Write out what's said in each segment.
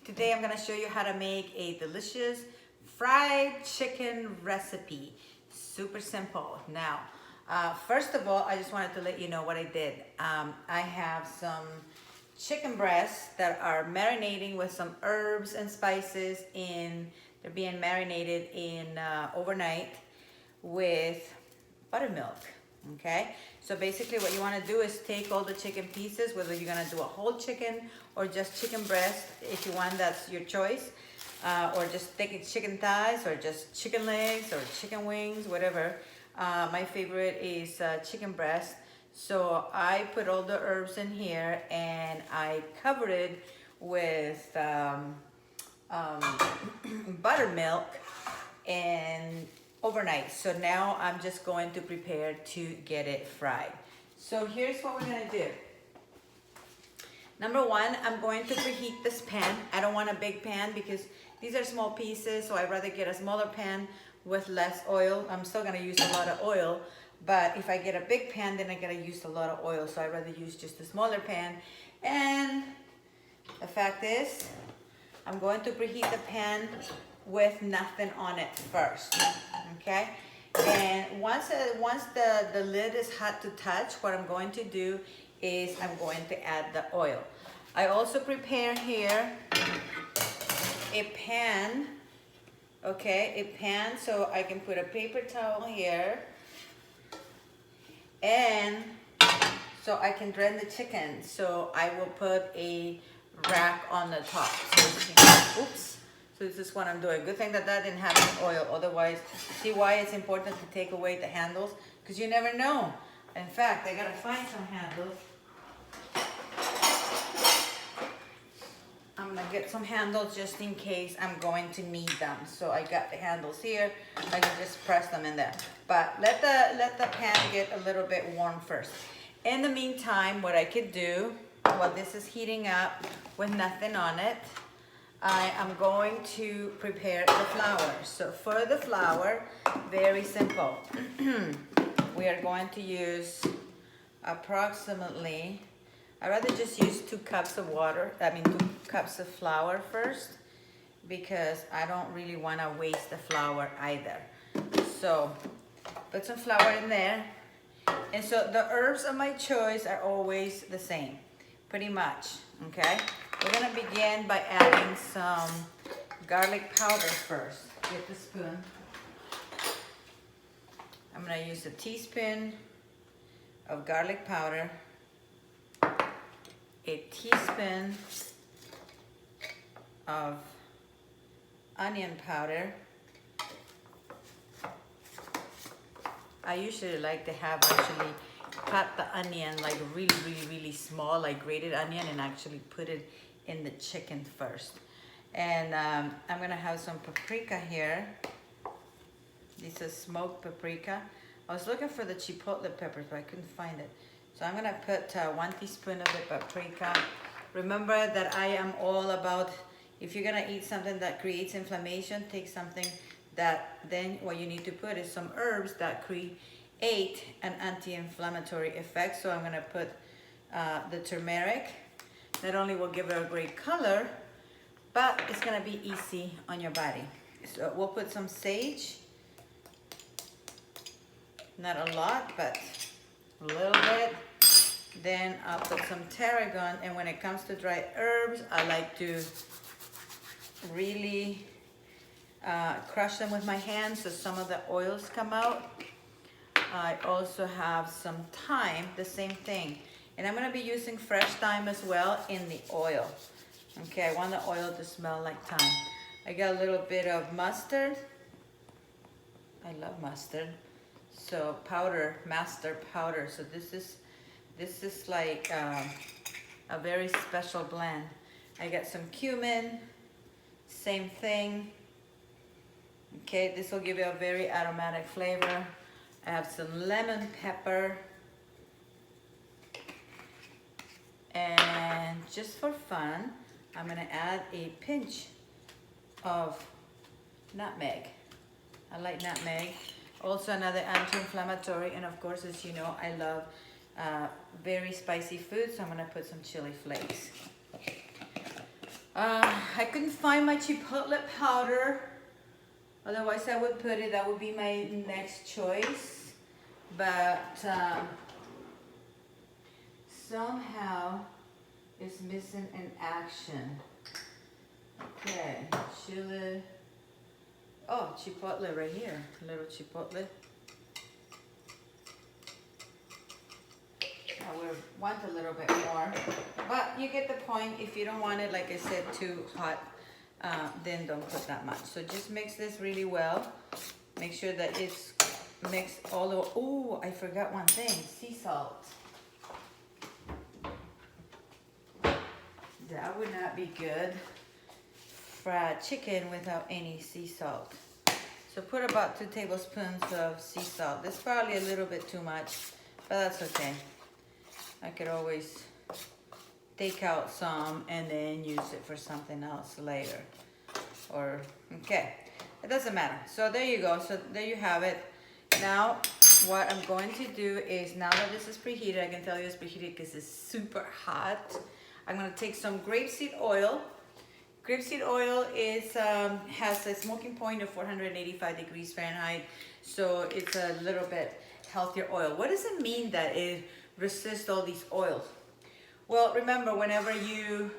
Today I'm gonna show you how to make a delicious fried chicken recipe. Super simple. Now, first of all, I just wanted to let you know what I did. I have some chicken breasts that are marinating with some herbs and spices they're being marinated in overnight with buttermilk. Okay, so basically what you want to do is take all the chicken pieces, whether you're going to do a whole chicken or just chicken breast. If you want, that's your choice, or just take chicken thighs or just chicken legs or chicken wings, whatever. My favorite is chicken breast. So I put all the herbs in here and I covered it with buttermilk and overnight. So now I'm just going to prepare to get it fried. So here's what we're gonna do. Number one, I'm going to preheat this pan. I don't want a big pan because these are small pieces, so I'd rather get a smaller pan with less oil. I'm still gonna use a lot of oil, but if I get a big pan, then I gotta use a lot of oil, so I'd rather use just a smaller pan. And the fact is, I'm going to preheat the pan with nothing on it first, okay? And once the lid is hot to touch, what I'm going to do is I'm going to add the oil. I also prepare here a pan, okay? A pan so I can put a paper towel here, and so I can drain the chicken. So I will put a rack on the top. So, oops. So this is what I'm doing. Good thing that didn't have any oil. Otherwise, see why it's important to take away the handles? Because you never know. In fact, I gotta find some handles. I'm gonna get some handles just in case I'm going to need them. So I got the handles here. I can just press them in there. But let the pan get a little bit warm first. In the meantime, what I could do while this is heating up with nothing on it, I am going to prepare the flour. So for the flour, very simple. We are going to use approximately, I'd rather just use 2 cups of two cups of flour first, because I don't really want to waste the flour either. So put some flour in there. And so the herbs of my choice are always the same, pretty much, okay? We're gonna begin by adding some garlic powder first. Get the spoon. I'm gonna use a teaspoon of garlic powder, a teaspoon of onion powder. I usually like to have actually cut the onion like really small, like grated onion, and actually put it in the chicken first. And I'm gonna have some paprika here. This is smoked paprika. I was looking for the chipotle peppers, but I couldn't find it. So I'm gonna put 1 teaspoon of the paprika. Remember that I am all about, if you're gonna eat something that creates inflammation, take something that then what you need to put is some herbs that create an anti-inflammatory effect. So I'm gonna put the turmeric. Not only will give it a great color, but it's gonna be easy on your body. So we'll put some sage. Not a lot, but a little bit. Then I'll put some tarragon, and when it comes to dry herbs, I like to really crush them with my hands so some of the oils come out. I also have some thyme, the same thing. And I'm gonna be using fresh thyme as well in the oil. Okay, I want the oil to smell like thyme. I got a little bit of mustard. I love mustard. So master powder. So this is like a very special blend. I got some cumin, same thing. Okay, this will give you a very aromatic flavor. I have some lemon pepper. And just for fun, I'm gonna add a pinch of nutmeg. I like nutmeg. Also another anti-inflammatory, and of course, as you know, I love very spicy food, so I'm gonna put some chili flakes. I couldn't find my chipotle powder. Otherwise, I would put it. That would be my next choice. But somehow it's missing in action. Okay, chili. Oh, chipotle right here. A little chipotle. I would want a little bit more, but you get the point. If you don't want it, like I said, too hot, then don't put that much. So just mix this really well. Make sure that it's mixed all the way. Oh, I forgot one thing, sea salt. That would not be good. Fried chicken without any sea salt. So put about 2 tablespoons of sea salt. That's probably a little bit too much, but that's okay. I could always take out some and then use it for something else later. Or, okay, it doesn't matter. So there you go. So there you have it. Now, what I'm going to do is, now that this is preheated, I can tell you it's preheated because it's super hot. I'm gonna take some grapeseed oil. Grapeseed oil is has a smoking point of 485 degrees Fahrenheit, so it's a little bit healthier oil. What does it mean that it resists all these oils? Well, remember, whenever you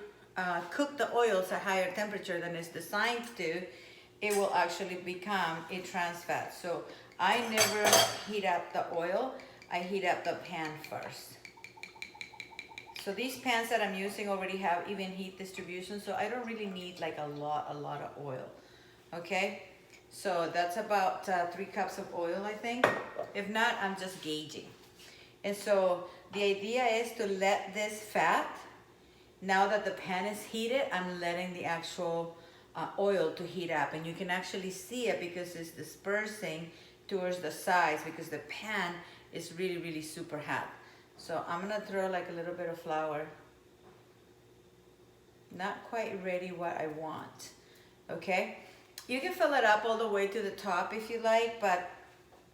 cook the oils at higher temperature than it's designed to, it will actually become a trans fat. So I never heat up the oil, I heat up the pan first. So these pans that I'm using already have even heat distribution, so I don't really need like a lot of oil. Okay, so that's about 3 cups of oil, I think. If not, I'm just gauging. And so the idea is to let this fat, now that the pan is heated, I'm letting the actual oil to heat up, and you can actually see it because it's dispersing towards the sides because the pan is really super hot. So I'm gonna throw like a little bit of flour. Not quite ready what I want, okay? You can fill it up all the way to the top if you like, but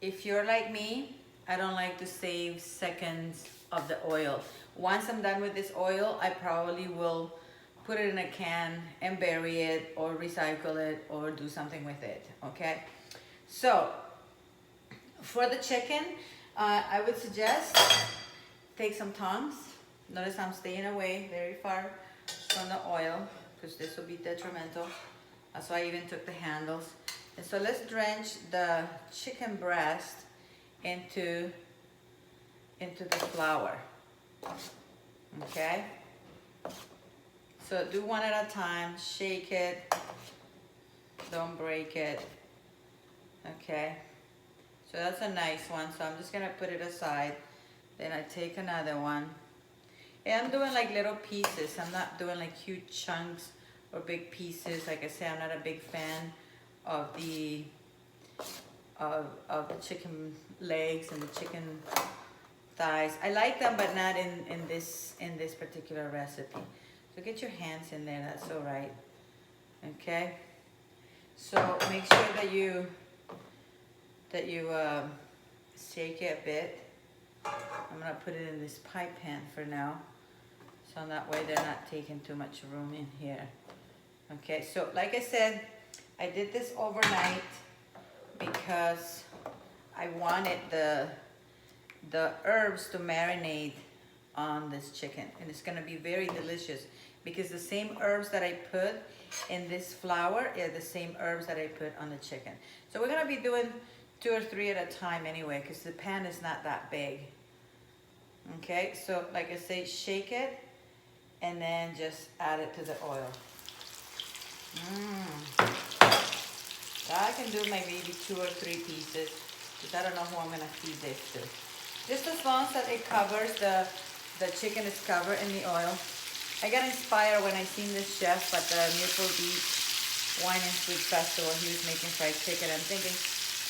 if you're like me, I don't like to save seconds of the oil. Once I'm done with this oil, I probably will put it in a can and bury it or recycle it or do something with it, okay? So for the chicken, I would suggest take some tongs. Notice I'm staying away very far from the oil because this will be detrimental. That's why I even took the handles. And so let's drench the chicken breast into the flour. Okay? So do one at a time, shake it, don't break it. Okay? So that's a nice one. So I'm just gonna put it aside. Then I take another one. And I'm doing like little pieces. I'm not doing like huge chunks or big pieces. Like I say, I'm not a big fan of the chicken legs and the chicken thighs. I like them, but not in this particular recipe. So get your hands in there. That's all right. Okay. So make sure that you shake it a bit. I'm gonna put it in this pie pan for now, so that way they're not taking too much room in here. Okay, so like I said, I did this overnight because I wanted the herbs to marinate on this chicken, and it's gonna be very delicious because the same herbs that I put in this flour are the same herbs that I put on the chicken. So we're gonna be doing 2 or 3 at a time anyway, because the pan is not that big. Okay, so like I say, shake it and then just add it to the oil. I can do maybe 2 or 3 pieces because I don't know who I'm gonna feed this to. Just as long as that it covers, the chicken is covered in the oil. I got inspired when I seen this chef at the Newport Beach Wine and Food Festival. He was making fried chicken. I'm thinking,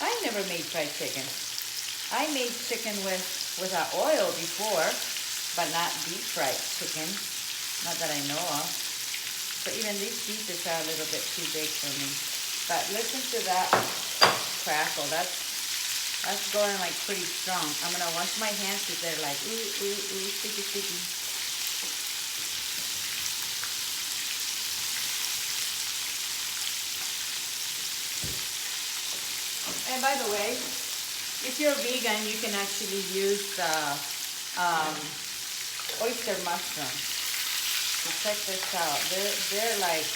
I never made fried chicken. I made chicken without oil before, but not deep fried chicken. Not that I know of. So even these pieces are a little bit too big for me. But listen to that crackle. That's going like pretty strong. I'm gonna wash my hands because they're like sticky. And by the way, if you're vegan, you can actually use the oyster mushroom. So check this out. They're like,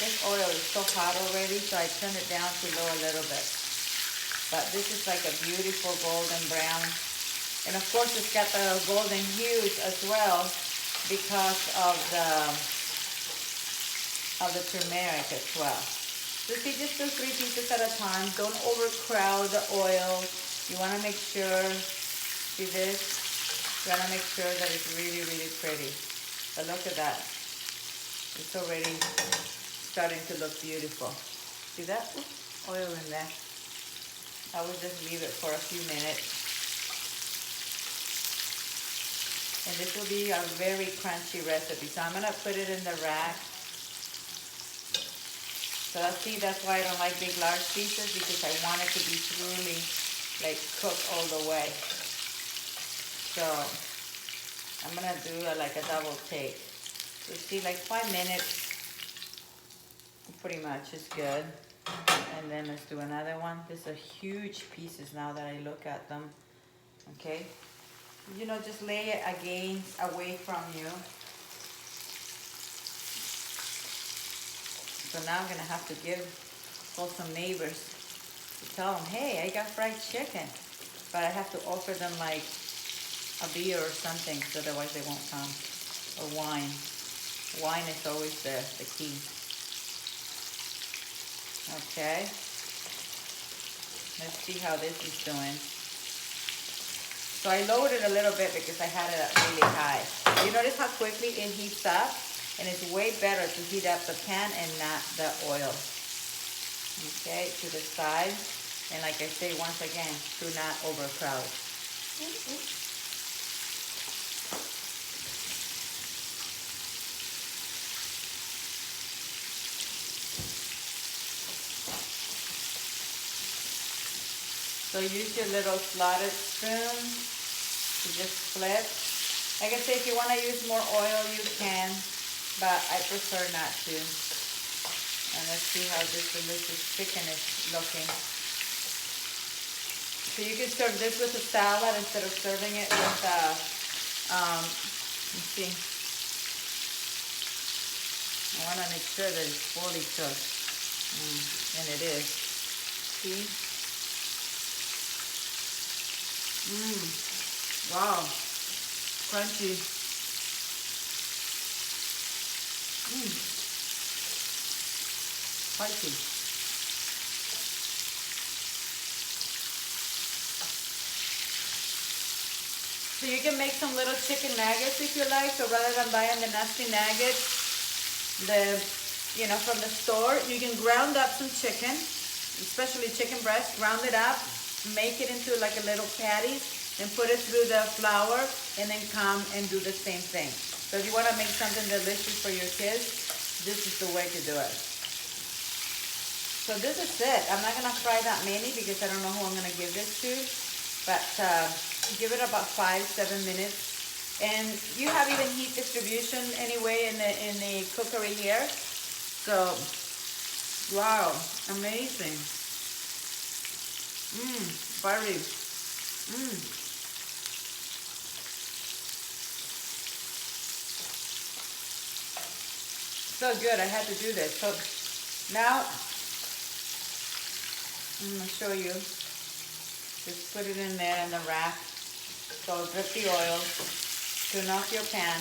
this oil is so hot already, so I turn it down to low a little bit. But this is like a beautiful golden brown. And of course it's got the golden hues as well because of the turmeric as well. So see, just do 3 pieces at a time. Don't overcrowd the oil. You want to make sure, see this? You want to make sure that it's really, really pretty. But look at that. It's already starting to look beautiful. See that? Ooh, oil in there. I will just leave it for a few minutes. And this will be a very crunchy recipe. So I'm gonna put it in the rack. So see, that's why I don't like big large pieces, because I want it to be truly like cooked all the way. So I'm gonna do like a double take. So see, like 5 minutes pretty much is good. And then let's do another one. These are huge pieces now that I look at them. Okay. You know, just lay it away from you. So now I'm gonna have to call some neighbors to tell them, hey, I got fried chicken. But I have to offer them like a beer or something, so otherwise they won't come. Or wine. Wine is always the key. Okay. Let's see how this is doing. So I lowered it a little bit because I had it at really high. You notice how quickly it heats up? And it's way better to heat up the pan and not the oil. Okay, to the side. And like I say, once again, do not overcrowd. So use your little slotted spoon to just flip. Like I say, if you want to use more oil, you can, but I prefer not to. And let's see how this delicious chicken is looking. So you can serve this with a salad instead of serving it with let's see. I want to make sure that it's fully cooked. And it is. See? Wow. Crunchy. Spicy. So you can make some little chicken nuggets if you like. So rather than buying the nasty nuggets, from the store, you can ground up some chicken, especially chicken breast. Ground it up, make it into like a little patty, and put it through the flour, and then come and do the same thing. So if you want to make something delicious for your kids, this is the way to do it. So this is it. I'm not going to fry that many because I don't know who I'm going to give this to, but give it about 5-7 minutes. And you have even heat distribution anyway in the cookery here. So, wow, amazing. Very. So good, I had to do this. So now, I'm going to show you. Just put it in there in the rack. So drip the oil, turn off your pan,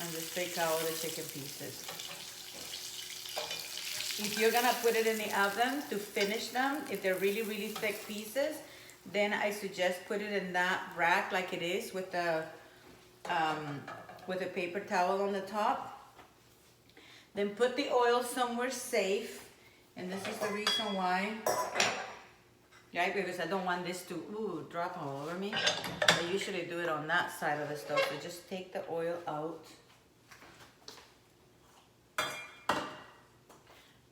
and just take out all the chicken pieces. If you're going to put it in the oven to finish them, if they're really, really thick pieces, then I suggest put it in that rack like it is with a paper towel on the top. Then put the oil somewhere safe, and this is the reason why. Right, because I don't want this to drop all over me. I usually do it on that side of the stove. So just take the oil out.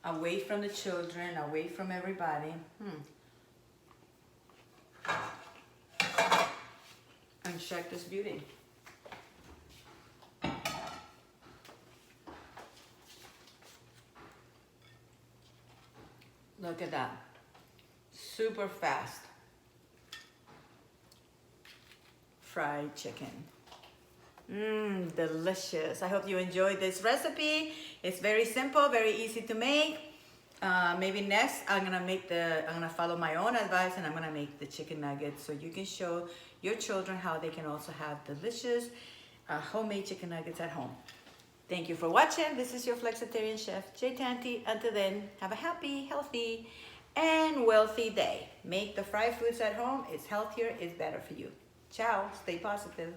Away from the children, away from everybody. And check this beauty. Look at that. super fast fried chicken. Delicious. I hope you enjoyed this recipe. It's very simple, very easy to make. Maybe next I'm gonna follow my own advice, and I'm gonna make the chicken nuggets so you can show your children how they can also have delicious homemade chicken nuggets at home. Thank you for watching. This is your Flexitarian Chef, Jay Tanti. Until then, have a happy, healthy, and wealthy day. Make the fried foods at home. It's healthier, it's better for you. Ciao. Stay positive.